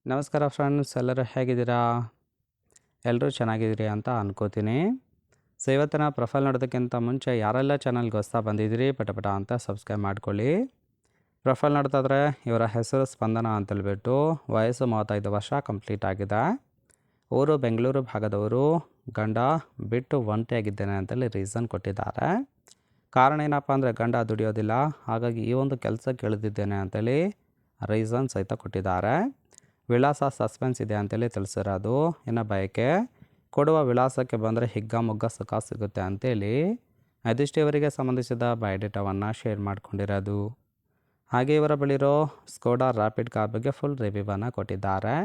ನಮಸ್ಕಾರ ಫ್ರೆಂಡ್ಸ್, ಎಲ್ಲರೂ ಹೇಗಿದ್ದೀರಾ? ಎಲ್ಲರೂ ಚೆನ್ನಾಗಿದ್ದೀರಿ ಅಂತ ಅನ್ಕೋತೀನಿ. ಸೊ ಇವತ್ತಿನ ಪ್ರೊಫೈಲ್ ನೋಡೋದಕ್ಕಿಂತ ಮುಂಚೆ ಯಾರೆಲ್ಲ ಚಾನಲ್ಗೆ ಹೊಸ್ತಾ ಬಂದಿದ್ದೀರಿ ಪಟ ಅಂತ ಸಬ್ಸ್ಕ್ರೈಬ್ ಮಾಡ್ಕೊಳ್ಳಿ. ಪ್ರೊಫೈಲ್ ನೋಡ್ತಾಯಿದ್ರೆ ಇವರ ಹೆಸರು ಸ್ಪಂದನ ಅಂತೇಳ್ಬಿಟ್ಟು, ವಯಸ್ಸು 35 ವರ್ಷ ಕಂಪ್ಲೀಟ್ ಆಗಿದೆ. ಊರು ಬೆಂಗಳೂರು ಭಾಗದವರು, ಗಂಡ ಬಿಟ್ಟು ಒಂಟಿಯಾಗಿದ್ದೇನೆ ಅಂತೇಳಿ ರೀಸನ್ ಕೊಟ್ಟಿದ್ದಾರೆ. ಕಾರಣ ಏನಪ್ಪ ಅಂದರೆ ಗಂಡ ದುಡಿಯೋದಿಲ್ಲ, ಹಾಗಾಗಿ ಈ ಒಂದು ಕೆಲಸಕ್ಕೆ ಇಳಿದಿದ್ದೇನೆ ಅಂತೇಳಿ ರೀಸನ್ ಸಹಿತ ಕೊಟ್ಟಿದ್ದಾರೆ. ವಿಳಾಸ ಸಸ್ಪೆನ್ಸ್ ಇದೆ ಅಂತೇಳಿ ತಿಳಿಸಿರೋದು. ಇನ್ನು ಬಯಕೆ ಕೊಡುವ ವಿಳಾಸಕ್ಕೆ ಬಂದರೆ ಹಿಗ್ಗಾಮುಗ್ಗ ಸುಖ ಸಿಗುತ್ತೆ ಅಂತೇಳಿ ಇದಿಷ್ಟು ಇವರಿಗೆ ಸಂಬಂಧಿಸಿದ ಬಯೋಡೇಟಾವನ್ನು ಶೇರ್ ಮಾಡ್ಕೊಂಡಿರೋದು. ಹಾಗೆ ಇವರ ಬಳಿರೋ ಸ್ಕೋಡಾ ರ್ಯಾಪಿಡ್ ಕಾರ್ ಬಗ್ಗೆ ಫುಲ್ ರಿವ್ಯೂವನ್ನು ಕೊಟ್ಟಿದ್ದಾರೆ.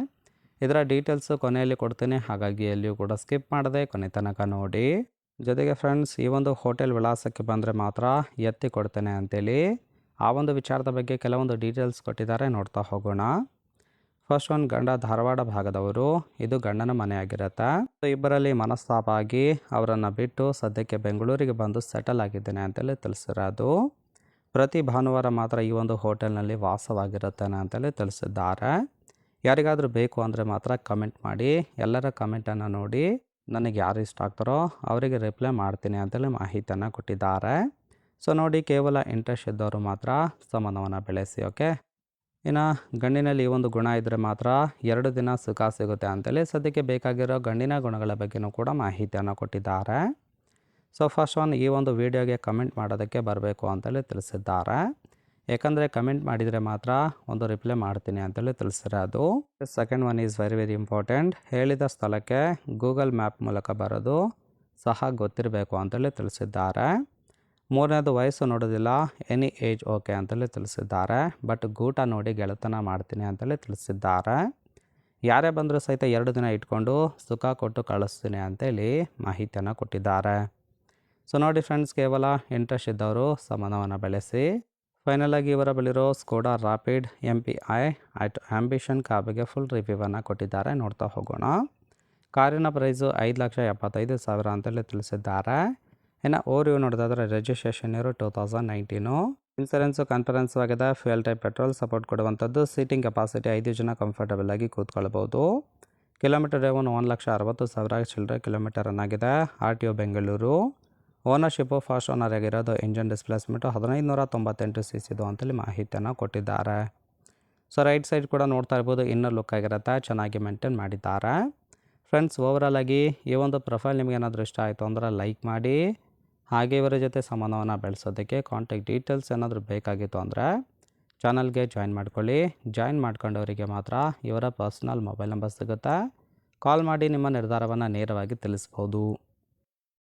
ಇದರ ಡೀಟೇಲ್ಸು ಕೊನೆಯಲ್ಲಿ ಕೊಡ್ತೀನಿ, ಹಾಗಾಗಿ ಎಲ್ಲಿಯೂ ಕೂಡ ಸ್ಕಿಪ್ ಮಾಡದೆ ಕೊನೆ ತನಕ ನೋಡಿ. ಜೊತೆಗೆ ಫ್ರೆಂಡ್ಸ್, ಈ ಒಂದು ಹೋಟೆಲ್ ವಿಳಾಸಕ್ಕೆ ಬಂದರೆ ಮಾತ್ರ ಎತ್ತಿ ಕೊಡ್ತೇನೆ ಅಂತೇಳಿ ಆ ಒಂದು ವಿಚಾರದ ಬಗ್ಗೆ ಕೆಲವೊಂದು ಡೀಟೇಲ್ಸ್ ಕೊಟ್ಟಿದ್ದಾರೆ, ನೋಡ್ತಾ ಹೋಗೋಣ. ಫಸ್ಟ್ ಒಂದು, ಗಂಡ ಧಾರವಾಡ ಭಾಗದವರು, ಇದು ಗಂಡನ ಮನೆಯಾಗಿರುತ್ತೆ. ಇಬ್ಬರಲ್ಲಿ ಮನಸ್ತಾಪ ಆಗಿ ಅವರನ್ನು ಬಿಟ್ಟು ಸದ್ಯಕ್ಕೆ ಬೆಂಗಳೂರಿಗೆ ಬಂದು ಸೆಟಲ್ ಆಗಿದ್ದೇನೆ ಅಂತೇಳಿ ತಿಳಿಸಿರೋದು. ಪ್ರತಿ ಭಾನುವಾರ ಮಾತ್ರ ಈ ಒಂದು ಹೋಟೆಲ್ನಲ್ಲಿ ವಾಸವಾಗಿರುತ್ತೇನೆ ಅಂತೇಳಿ ತಿಳಿಸಿದ್ದಾರೆ. ಯಾರಿಗಾದರೂ ಬೇಕು ಅಂದರೆ ಮಾತ್ರ ಕಮೆಂಟ್ ಮಾಡಿ. ಎಲ್ಲರ ಕಮೆಂಟನ್ನು ನೋಡಿ ನನಗೆ ಯಾರು ಇಷ್ಟ ಆಗ್ತಾರೋ ಅವರಿಗೆ ರಿಪ್ಲೈ ಮಾಡ್ತೀನಿ ಅಂತೇಳಿ ಮಾಹಿತಿಯನ್ನು ಕೊಟ್ಟಿದ್ದಾರೆ. ಸೊ ನೋಡಿ, ಕೇವಲ ಇಂಟ್ರೆಸ್ಟ್ ಇದ್ದವರು ಮಾತ್ರ ಸಂಬಂಧವನ್ನು ಬೆಳೆಸಿ, ಓಕೆ. ಇನ್ನು ಗಂಡಿನಲ್ಲಿ ಈ ಒಂದು ಗುಣ ಇದ್ದರೆ ಮಾತ್ರ 2 ದಿನ ಸುಖ ಸಿಗುತ್ತೆ ಅಂತೇಳಿ ಸದ್ಯಕ್ಕೆ ಬೇಕಾಗಿರೋ ಗಂಡಿನ ಗುಣಗಳ ಬಗ್ಗೆನೂ ಕೂಡ ಮಾಹಿತಿಯನ್ನು ಕೊಟ್ಟಿದ್ದಾರೆ. ಸೊ ಫಸ್ಟ್ ಒನ್, ಈ ಒಂದು ವಿಡಿಯೋಗೆ ಕಮೆಂಟ್ ಮಾಡೋದಕ್ಕೆ ಬರಬೇಕು ಅಂತೇಳಿ ತಿಳಿಸಿದ್ದಾರೆ. ಯಾಕಂದರೆ ಕಮೆಂಟ್ ಮಾಡಿದರೆ ಮಾತ್ರ ಒಂದು ರಿಪ್ಲೈ ಮಾಡ್ತೀನಿ ಅಂತೇಳಿ ತಿಳಿಸಿರೋದು. Second one is very important. ಹೇಳಿದ ಸ್ಥಳಕ್ಕೆ ಗೂಗಲ್ ಮ್ಯಾಪ್ ಮೂಲಕ ಬರೋದು ಸಹ ಗೊತ್ತಿರಬೇಕು ಅಂತೇಳಿ ತಿಳಿಸಿದ್ದಾರೆ. ಮೂರನೇದು, ವಯಸ್ಸು ನೋಡೋದಿಲ್ಲ, ಎನಿ ಏಜ್ ಓಕೆ ಅಂತೇಳಿ ತಿಳಿಸಿದ್ದಾರೆ. ಬಟ್ ಗೂಟ ನೋಡಿ ಗೆಳೆತನ ಮಾಡ್ತೀನಿ ಅಂತೇಳಿ ತಿಳಿಸಿದ್ದಾರೆ. ಯಾರೇ ಬಂದರೂ ಸಹಿತ 2 ದಿನ ಇಟ್ಕೊಂಡು ಸುಖ ಕೊಟ್ಟು ಕಳಿಸ್ತೀನಿ ಅಂತೇಳಿ ಮಾಹಿತಿಯನ್ನು ಕೊಟ್ಟಿದ್ದಾರೆ. ಸೊ ನೋಡಿ ಫ್ರೆಂಡ್ಸ್, ಕೇವಲ ಇಂಟ್ರೆಸ್ಟ್ ಇದ್ದವರು ಸಂಬಂಧವನ್ನು ಬೆಳೆಸಿ. ಫೈನಲ್ ಆಗಿ ಇವರ ಬಳಿರೋ Skoda Rapid MPI ambition car ಬಗ್ಗೆ ಫುಲ್ ರಿವ್ಯೂವನ್ನು ಕೊಟ್ಟಿದ್ದಾರೆ, ನೋಡ್ತಾ ಹೋಗೋಣ. ಕಾರಿನ ಪ್ರೈಸು 5,75,000 ಅಂತೇಳಿ ತಿಳಿಸಿದ್ದಾರೆ. ಇನ್ನು ಓರಿಯೋ ನೋಡೋದಾದರೆ ರಿಜಿಸ್ಟ್ರೇಷನ್ ಇರೋ 2019. ಇನ್ಸೂರೆನ್ಸು ಕಾನ್ಫರೆನ್ಸ್ ಆಗಿದೆ. ಫ್ಯೂಯಲ್ ಟೈಪ್ ಪೆಟ್ರೋಲ್ ಸಪೋರ್ಟ್ ಕೊಡುವಂಥದ್ದು. ಸೀಟಿಂಗ್ ಕೆಪಾಸಿಟಿ 5 ಜನ ಕಂಫರ್ಟಬಲ್ ಆಗಿ ಕೂತ್ಕೊಳ್ಬೋದು. ಕಿಲೋಮೀಟರ್ ಡ್ರೈವನ್ 1,60,000 ಚಿಲ್ಲರೆ ಕಿಲೋಮೀಟರ್ ಆಗಿದೆ. RTO Bengaluru. Ownership fast owner ಆಗಿರೋದು. ಇಂಜನ್ ಡಿಸ್ಪ್ಲೇಸ್ಮೆಂಟು 1598 cc ಅಂತೇಳಿ ಮಾಹಿತಿಯನ್ನು ಕೊಟ್ಟಿದ್ದಾರೆ. ಸೊ ರೈಟ್ ಸೈಡ್ ಕೂಡ ನೋಡ್ತಾ ಇರ್ಬೋದು, ಇನ್ನರ್ ಲುಕ್ ಆಗಿರುತ್ತೆ, ಚೆನ್ನಾಗಿ ಮೇಂಟೈನ್ ಮಾಡಿದ್ದಾರೆ. ಫ್ರೆಂಡ್ಸ್, ಓವರಾಲ್ ಆಗಿ ಈ ಒಂದು ಪ್ರೊಫೈಲ್ ನಿಮಗೆ ಏನಾದರೂ ಇಷ್ಟ ಆಯಿತು ಅಂದರೆ ಲೈಕ್ ಮಾಡಿ. ಹಾಗೆ ಇವರ ಜೊತೆ ಸಂಬಂಧವನ್ನು ಬೆಳೆಸೋದಕ್ಕೆ ಕಾಂಟ್ಯಾಕ್ಟ್ ಡೀಟೇಲ್ಸ್ ಏನಾದರೂ ಬೇಕಾಗಿತ್ತು ಅಂದರೆ ಚಾನಲ್ಗೆ ಜಾಯಿನ್ ಮಾಡ್ಕೊಳ್ಳಿ. ಜಾಯಿನ್ ಮಾಡ್ಕೊಂಡವರಿಗೆ ಮಾತ್ರ ಇವರ ಪರ್ಸ್ನಲ್ ಮೊಬೈಲ್ ನಂಬರ್ ಸಿಗುತ್ತೆ. ಕಾಲ್ ಮಾಡಿ ನಿಮ್ಮ ನಿರ್ಧಾರವನ್ನು ನೇರವಾಗಿ ತಿಳಿಸ್ಬೋದು.